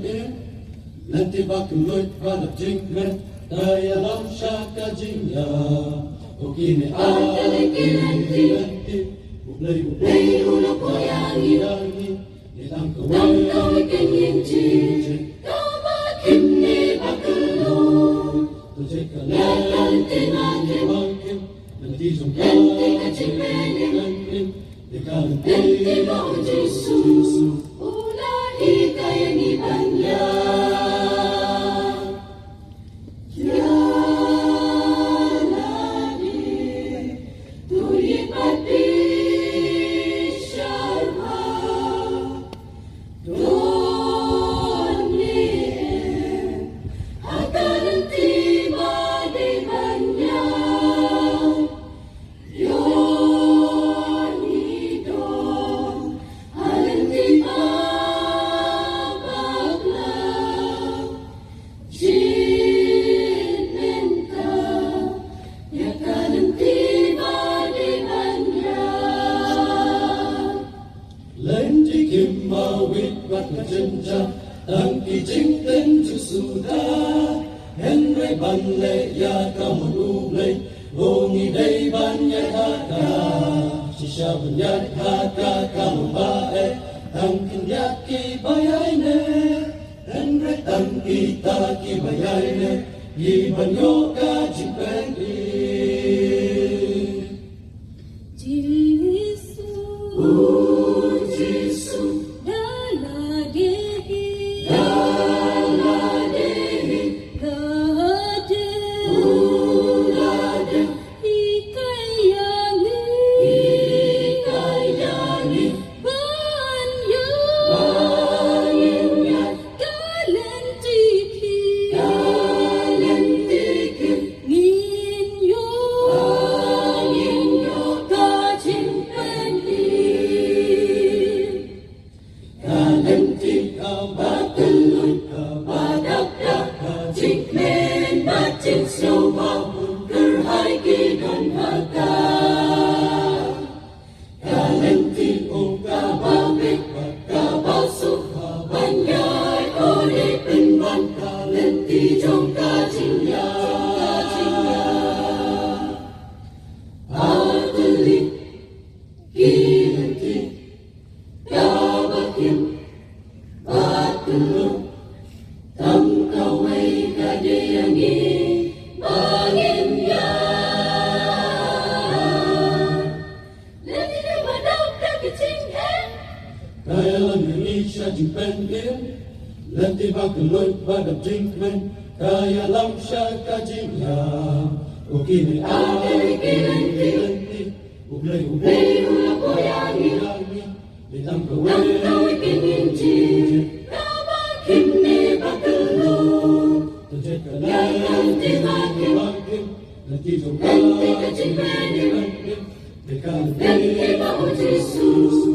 in nanti bakal loit pada jingmen daya lam syaka jingya okini nanti ublay ulo koyangi nilang kawai kenyinci kabakim ni bakal loit tujay kalan tinangi bakim nanti jungkal nanti nanti mau Yesus ulahi kaya ni banya ya lagi tuli pati sharma doni akan tiba di banya Jenja dan kijing ten suda Henry banle ya kamu duble Bongi day banya haka Shisha banya haka kamu bae Tangkin yaki bayayne Henry tangki taki bayayne Iban yoga jipeni Jesus Nanti bakal loit pada jingmen kaya lam syaka jingya okini nanti ublay ulo koyangi nilang kawai kenyinci kabakim ni bakal loit tujay kalan tinangi bakim nanti jungkal nanti mau Yesus